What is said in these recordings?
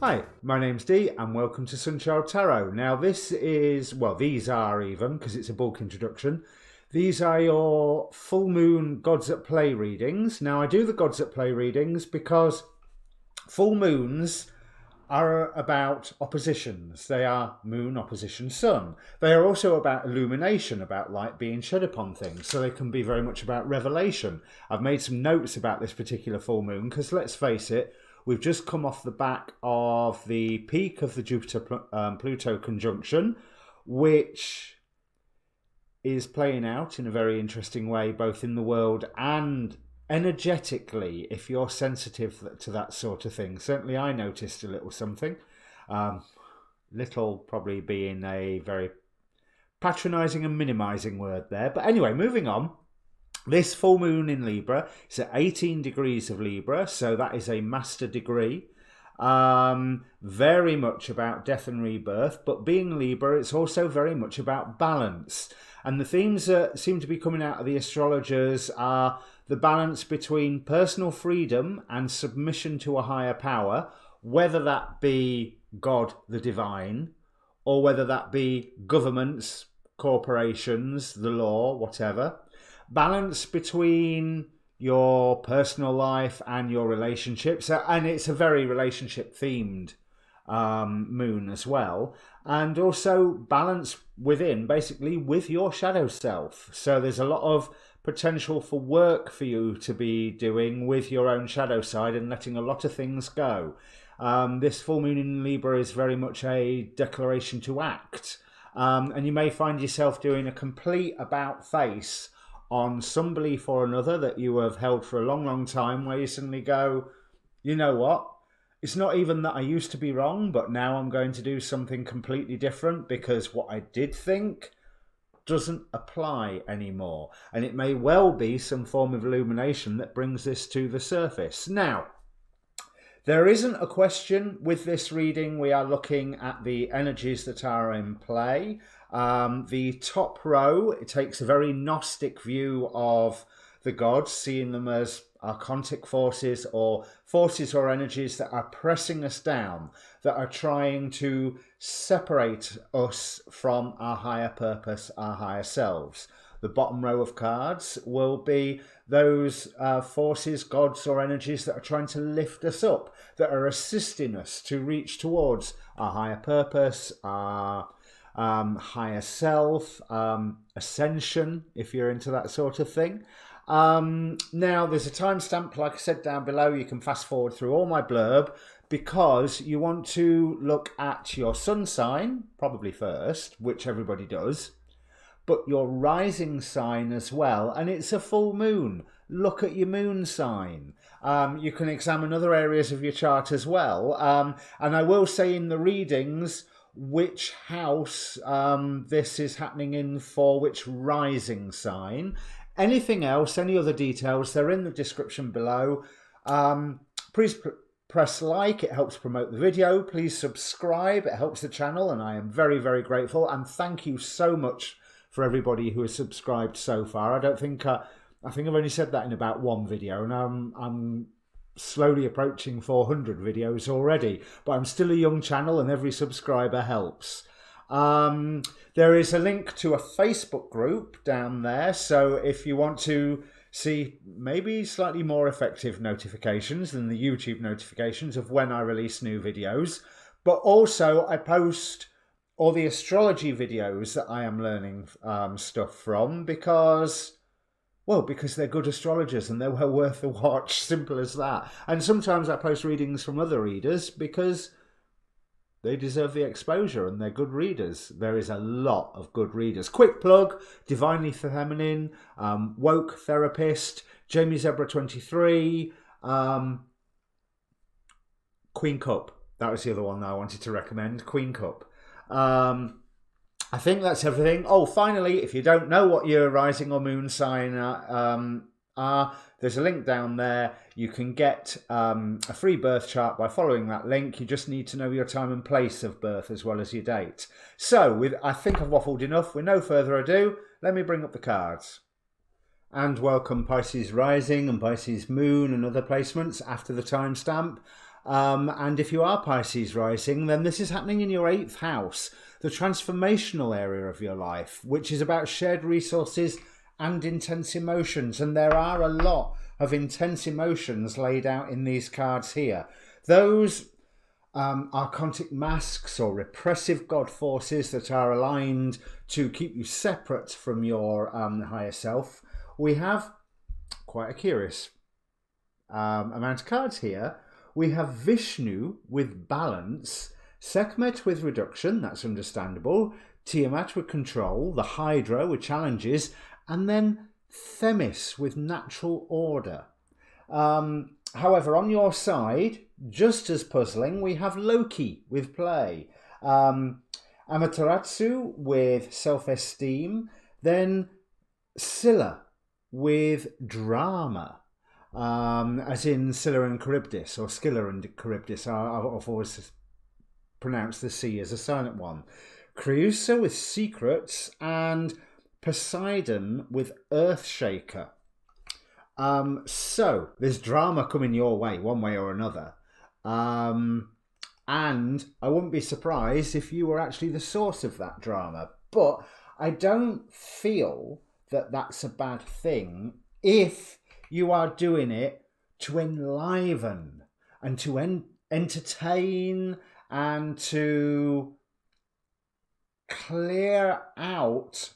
Hi, my name's Dee and welcome to Sunchild Tarot. Now this is, well, these are even, because it's a bulk introduction, these are your full moon Gods at Play readings. Now I do the Gods at Play readings because full moons are about oppositions. They are moon opposition sun. They are also about illumination, about light being shed upon things. So they can be very much about revelation. I've made some notes about this particular full moon because let's face it, we've just come off the back of the peak of the Jupiter-Pluto conjunction, which is playing out in a very interesting way, both in the world and energetically, if you're sensitive to that sort of thing. Certainly I noticed a little something. Little probably being a very patronising and minimising word there. But anyway, moving on. This full moon in Libra is at 18 degrees of Libra, so that is a master degree. Very much about death and rebirth, but being Libra, it's also very much about balance. And the themes that seem to be coming out of the astrologers are the balance between personal freedom and submission to a higher power, whether that be God, the divine, or whether that be governments, corporations, the law, whatever. Balance between your personal life and your relationships, and it's a very relationship themed moon as well, and also balance within, basically with your shadow self. So there's a lot of potential for work for you to be doing with your own shadow side and letting a lot of things go. This full moon in Libra is very much a declaration to act, and you may find yourself doing a complete about face on some belief or another that you have held for a long time, where you suddenly go, you know what, it's not even that I used to be wrong, but now I'm going to do something completely different because what I did think doesn't apply anymore. And it may well be some form of illumination that brings this to the surface. Now, there isn't a question with this reading. We are looking at the energies that are in play. The top row, it takes a very Gnostic view of the gods, seeing them as archontic forces or energies that are pressing us down, that are trying to separate us from our higher purpose, our higher selves. The bottom row of cards will be those forces, gods or energies that are trying to lift us up, that are assisting us to reach towards our higher purpose, our higher self, ascension, if you're into that sort of thing. Now, there's a timestamp, like I said, down below. You can fast forward through all my blurb because you want to look at your sun sign, probably first, which everybody does, but your rising sign as well. And it's a full moon. Look at your moon sign. You can examine other areas of your chart as well. And I will say in the readings which house this is happening in for which rising sign. Anything else, any other details, they're in the description below. Please press like, it helps promote the video. Please subscribe, it helps the channel, and I am very, very grateful. And thank you so much for everybody who has subscribed so far. I think I've only said that in about one video, and I'm slowly approaching 400 videos already, but I'm still a young channel and every subscriber helps. There is a link to a Facebook group down there, so if you want to see maybe slightly more effective notifications than the YouTube notifications of when I release new videos, but also I post all the astrology videos that I am learning stuff from because they're good astrologers and they're well worth a watch, simple as that. And sometimes I post readings from other readers because they deserve the exposure and they're good readers. There is a lot of good readers. Quick plug, Divinely Feminine, Woke Therapist, Jamie Zebra 23, Queen Cup. That was the other one that I wanted to recommend, Queen Cup. I think that's everything. Oh, finally, if you don't know what your rising or moon sign are, there's a link down there. You can get a free birth chart by following that link. You just need to know your time and place of birth as well as your date. So, I think I've waffled enough. With no further ado, let me bring up the cards. And welcome Pisces rising and Pisces moon and other placements after the timestamp. And if you are Pisces rising, then this is happening in your 8th house, the transformational area of your life, which is about shared resources and intense emotions. And there are a lot of intense emotions laid out in these cards here. Those archontic masks or repressive god forces that are aligned to keep you separate from your higher self. We have quite a curious amount of cards here. We have Vishnu with balance, Sekhmet with reduction, that's understandable, Tiamat with control, the Hydra with challenges, and then Themis with natural order. However, on your side, just as puzzling, we have Loki with play, Amaterasu with self-esteem, then Scylla with drama, as in Scylla and Charybdis, or Scylla and Charybdis. I've always pronounced the C as a silent one. Creusa with secrets, and Poseidon with Earthshaker. So there's drama coming your way, one way or another. And I wouldn't be surprised if you were actually the source of that drama. But I don't feel that that's a bad thing if you are doing it to enliven and to entertain and to clear out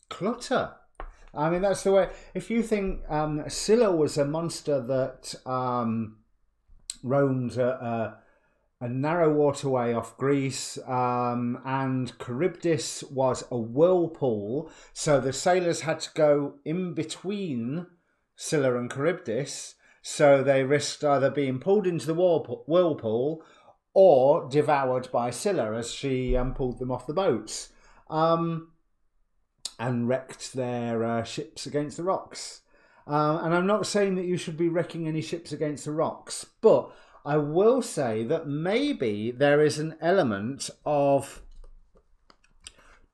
clutter. I mean, that's the way. If you think Scylla was a monster that roamed a narrow waterway off Greece, and Charybdis was a whirlpool, so the sailors had to go in between Scylla and Charybdis, so they risked either being pulled into the whirlpool or devoured by Scylla as she pulled them off the boats. And wrecked their ships against the rocks. And I'm not saying that you should be wrecking any ships against the rocks, but I will say that maybe there is an element of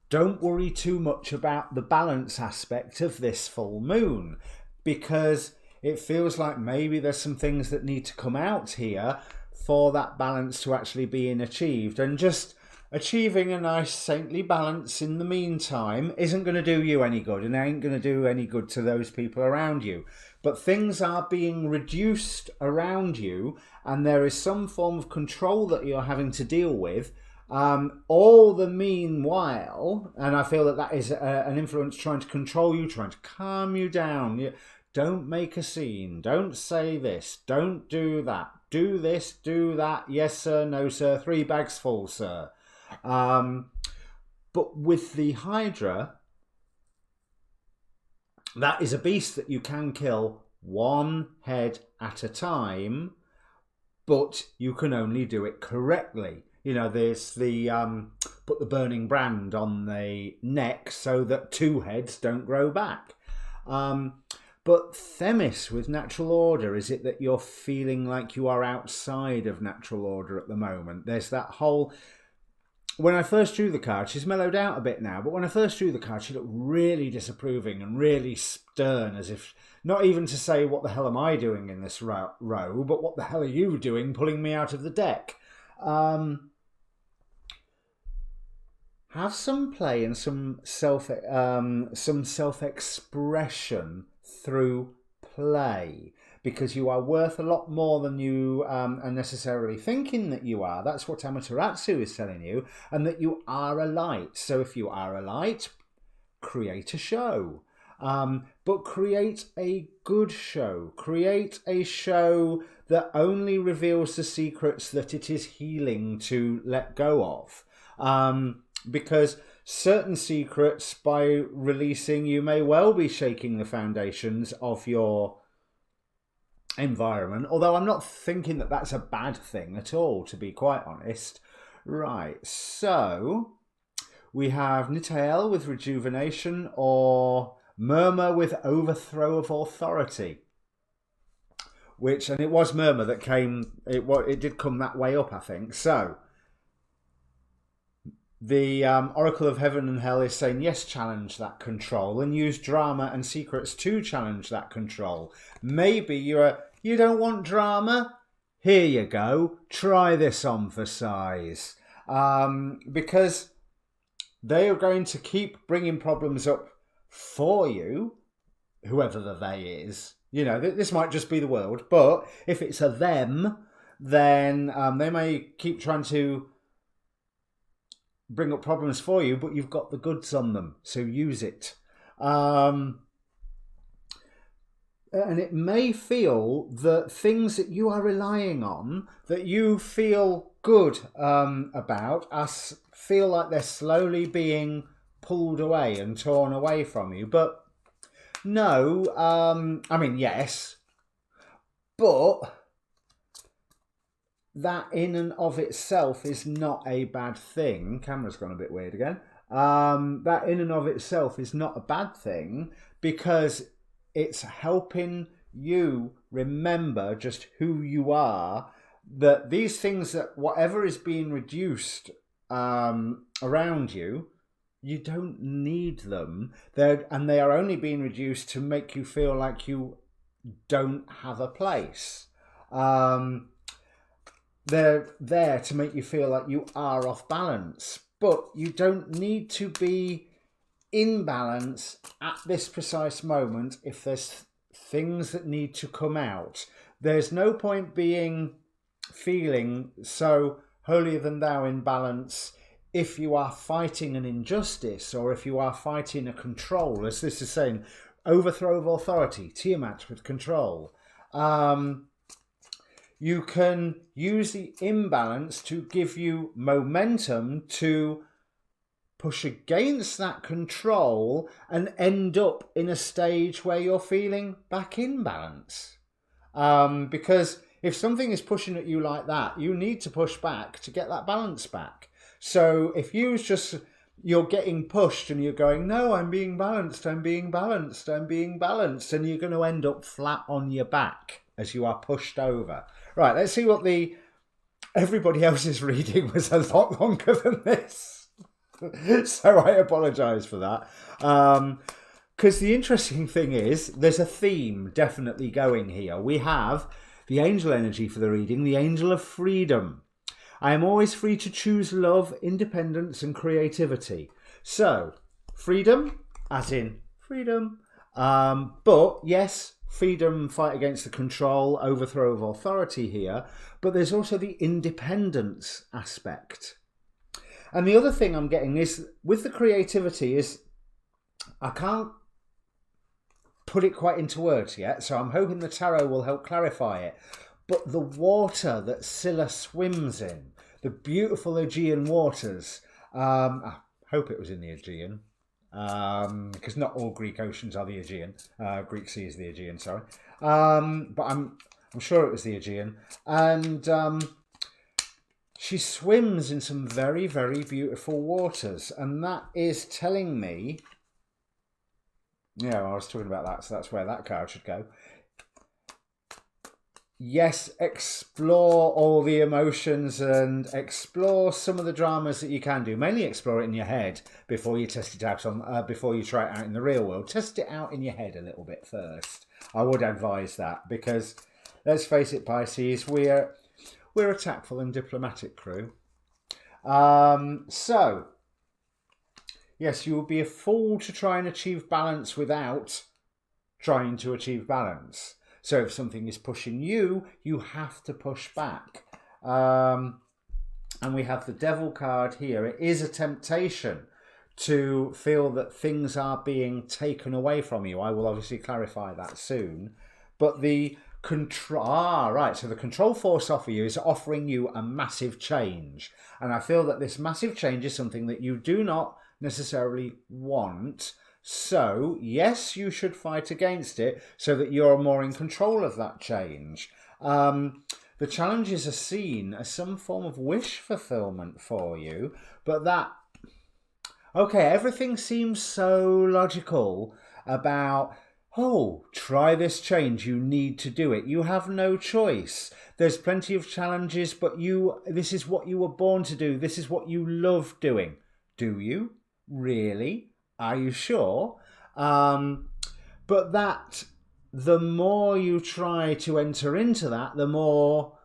don't worry too much about the balance aspect of this full moon, because it feels like maybe there's some things that need to come out here for that balance to actually be achieved. And just achieving a nice saintly balance in the meantime isn't going to do you any good, and ain't going to do any good to those people around you. But things are being reduced around you, and there is some form of control that you're having to deal with. All the meanwhile, and I feel that that is an influence trying to control you, trying to calm you down. Don't make a scene. Don't say this. Don't do that. Do this, do that. Yes, sir. No, sir. 3 bags full, sir. But with the Hydra, that is a beast that you can kill one head at a time, but you can only do it correctly. You know, there's the put the burning brand on the neck so that 2 heads don't grow back. But Themis with natural order, is it that you're feeling like you are outside of natural order at the moment? There's that whole... When I first drew the card, she's mellowed out a bit now, but when I first drew the card, she looked really disapproving and really stern, as if, not even to say, what the hell am I doing in this row, but what the hell are you doing pulling me out of the deck? Have some play and some self-expression through play, because you are worth a lot more than you are necessarily thinking that you are. That's what Amaterasu is telling you, and that you are a light. So if you are a light, create a show. But create a good show. Create a show that only reveals the secrets that it is healing to let go of. Because certain secrets, by releasing, you may well be shaking the foundations of your environment, although I'm not thinking that that's a bad thing at all, to be quite honest. Right, so we have natal with rejuvenation, or murmur with overthrow of authority, which, and it was murmur that came, it did come that way up, I think. So the Oracle of Heaven and Hell is saying, yes, challenge that control and use drama and secrets to challenge that control. Maybe you don't want drama? Here you go. Try this on for size. Because they are going to keep bringing problems up for you, whoever the they is. You know, this might just be the world, but if it's a them, then they may keep trying to bring up problems for you, but you've got the goods on them, so use it. And it may feel that things that you are relying on, that you feel good about, feel like they're slowly being pulled away and torn away from you. But no, I mean, yes, but that in and of itself is not a bad thing. Camera's gone a bit weird again. That in and of itself is not a bad thing, because it's helping you remember just who you are, that these things, that whatever is being reduced around you, you don't need them. And they are only being reduced to make you feel like you don't have a place. They're there to make you feel like you are off balance, but you don't need to be in balance at this precise moment if there's things that need to come out. There's no point feeling so holier than thou in balance if you are fighting an injustice, or if you are fighting a control, as this is saying, overthrow of authority, Tiamat with control. You can use the imbalance to give you momentum to push against that control and end up in a stage where you're feeling back in balance. Because if something is pushing at you like that, you need to push back to get that balance back. So if you're getting pushed and you're going, no, I'm being balanced, I'm being balanced, I'm being balanced, and you're going to end up flat on your back as you are pushed over. Right, let's see what everybody else's reading was. A lot longer than this. So I apologise for that. Because the interesting thing is, there's a theme definitely going here. We have the angel energy for the reading, the angel of freedom. I am always free to choose love, independence and creativity. So, freedom, as in freedom. But yes, freedom, fight against the control, overthrow of authority here. But there's also the independence aspect. And the other thing I'm getting is, with the creativity, is I can't put it quite into words yet, so I'm hoping the tarot will help clarify it. But the water that Scylla swims in, the beautiful Aegean waters, I hope it was in the Aegean, because not all Greek oceans are the Aegean. Greek Sea is the Aegean, sorry. But I'm sure it was the Aegean. And she swims in some very, very beautiful waters. And that is telling me, yeah, I was talking about that, so that's where that card should go. Yes, explore all the emotions and explore some of the dramas that you can do. Mainly explore it in your head before you test it out before you try it out in the real world. Test it out in your head a little bit first. I would advise that, because let's face it, Pisces, we're a tactful and diplomatic crew. So yes, you will be a fool to try and achieve balance without trying to achieve balance. So if something is pushing you, you have to push back. And we have the Devil card here. It is a temptation to feel that things are being taken away from you. I will obviously clarify that soon. But the control, so the control force offer you is offering you a massive change. And I feel that this massive change is something that you do not necessarily want. So, yes, you should fight against it so that you're more in control of that change. The challenges are seen as some form of wish fulfillment for you, but everything seems so logical about, try this change, you need to do it. You have no choice. There's plenty of challenges, but this is what you were born to do. This is what you love doing. Do you? Really? Are you sure? But that, the more you try to enter into that, the more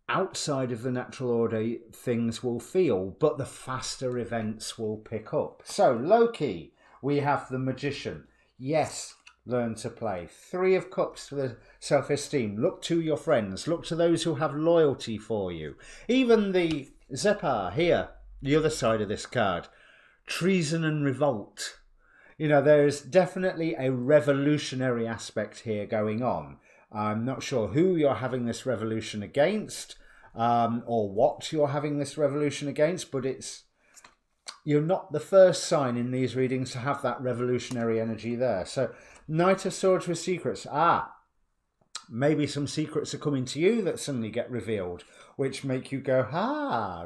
outside of the natural order things will feel, but the faster events will pick up. So, low-key, we have the Magician. Yes, learn to play. 3 of Cups for the self-esteem. Look to your friends. Look to those who have loyalty for you. Even the Zephyr here, the other side of this card. Treason and revolt. You know, there's definitely a revolutionary aspect here going on. I'm not sure who you're having this revolution against, or what you're having this revolution against, but you're not the first sign in these readings to have that revolutionary energy there. So, Knight of Swords with secrets. Maybe some secrets are coming to you that suddenly get revealed, which make you go,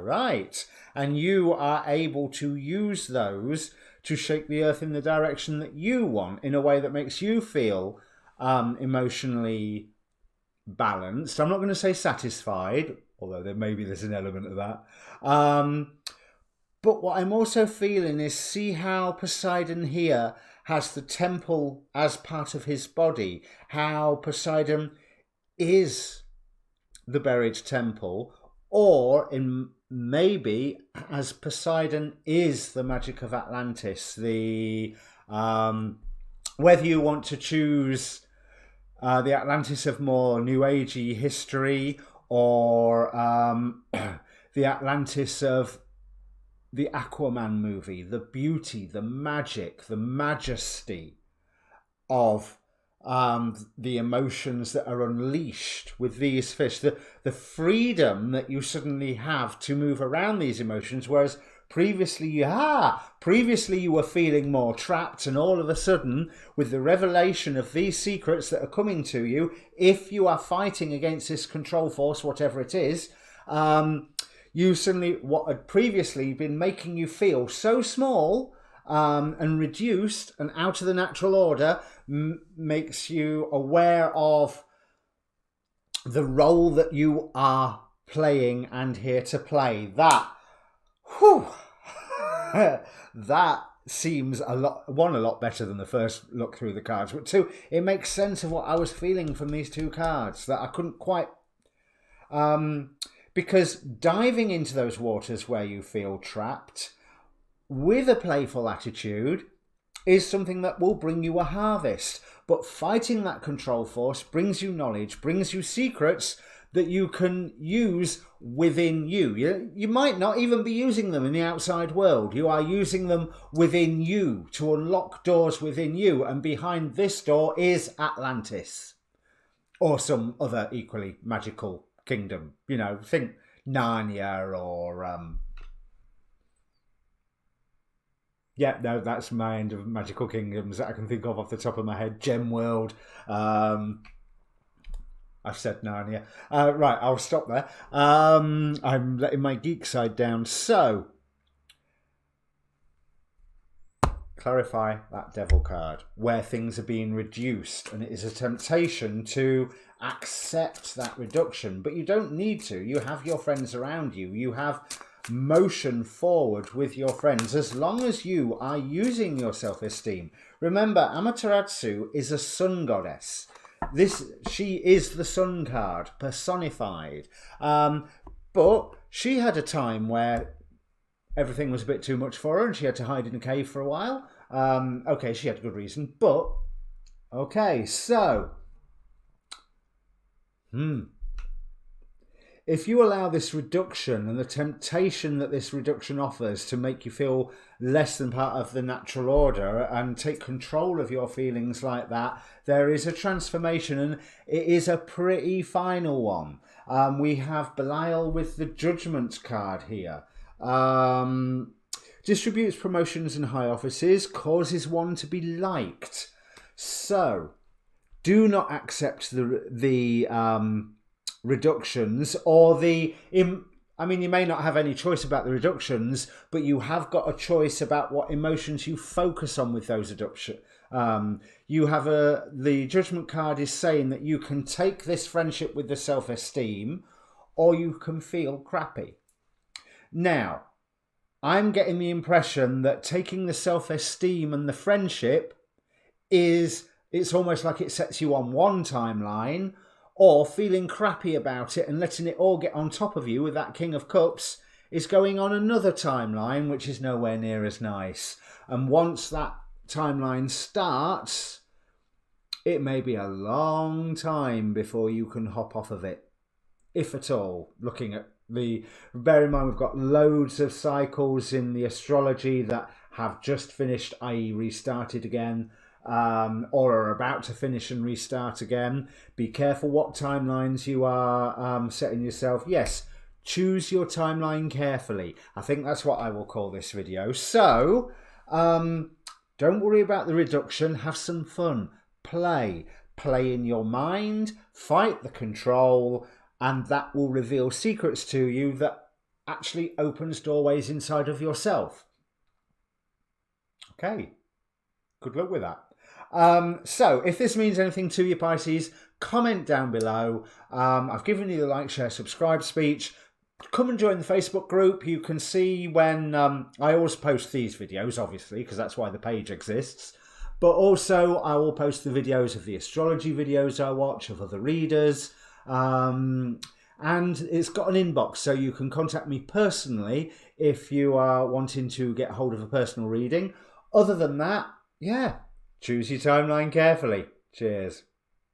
right. And you are able to use those to shake the earth in the direction that you want, in a way that makes you feel emotionally balanced. I'm not going to say satisfied, although there's an element of that. But what I'm also feeling is, see how Poseidon here has the temple as part of his body, how Poseidon is the buried temple, or maybe as Poseidon is the magic of Atlantis, whether you want to choose the Atlantis of more New Agey history, or the Atlantis of the Aquaman movie, the beauty, the magic, the majesty of the emotions that are unleashed with these fish, the freedom that you suddenly have to move around these emotions, whereas previously you were feeling more trapped, and all of a sudden, with the revelation of these secrets that are coming to you, if you are fighting against this control force, whatever it is, you suddenly, what had previously been making you feel so small and reduced and out of the natural order, makes you aware of the role that you are playing and here to play. That seems a lot better than the first look through the cards, but 2, it makes sense of what I was feeling from these 2 cards that I couldn't quite because diving into those waters where you feel trapped with a playful attitude is something that will bring you a harvest. But fighting that control force brings you knowledge, brings you secrets that you can use within you. You might not even be using them in the outside world. You are using them within you to unlock doors within you. And behind this door is Atlantis, or some other equally magical kingdom. You know, think Narnia or that's my end of magical kingdoms that I can think of off the top of my head. Gem World. I've said Narnia. Right, I'll stop there. I'm letting my geek side down. So, clarify that devil card, where things are being reduced, and it is a temptation to accept that reduction, but you don't need to. You have your friends around you. You have motion forward with your friends, as long as you are using your self-esteem. Remember, Amaterasu is a sun goddess. She is the sun card personified, but she had a time where everything was a bit too much for her and she had to hide in a cave for a while. Okay, she had a good reason, but okay, so if you allow this reduction and the temptation that this reduction offers to make you feel less than part of the natural order and take control of your feelings like that, there is a transformation, and it is a pretty final one. We have Belial with the Judgment card here. Distributes promotions and high offices, causes one to be liked. So, do not accept the reductions, or you may not have any choice about the reductions, but you have got a choice about what emotions you focus on with those reductions. The Judgment card is saying that you can take this friendship with the self-esteem, or you can feel crappy. Now, I'm getting the impression that taking the self-esteem and the friendship it's almost like it sets you on one timeline, or feeling crappy about it and letting it all get on top of you with that King of Cups is going on another timeline, which is nowhere near as nice. And once that timeline starts, it may be a long time before you can hop off of it, if at all. Bear in mind, we've got loads of cycles in the astrology that have just finished, i.e. restarted again, or are about to finish and restart again. Be careful what timelines you are setting yourself. Yes, choose your timeline carefully. I think that's what I will call this video. So, don't worry about the reduction. Have some fun. Play in your mind, fight the control, and that will reveal secrets to you that actually opens doorways inside of yourself. Okay, good luck with that. So if this means anything to you, Pisces, comment down below. I've given you the like, share, subscribe speech. Come and join the Facebook group. You can see when I always post these videos, obviously, because that's why the page exists. But also I will post the videos of the astrology videos I watch, of other readers. And it's got an inbox, so you can contact me personally if you are wanting to get hold of a personal reading. Other than that, yeah, choose your timeline carefully. Cheers.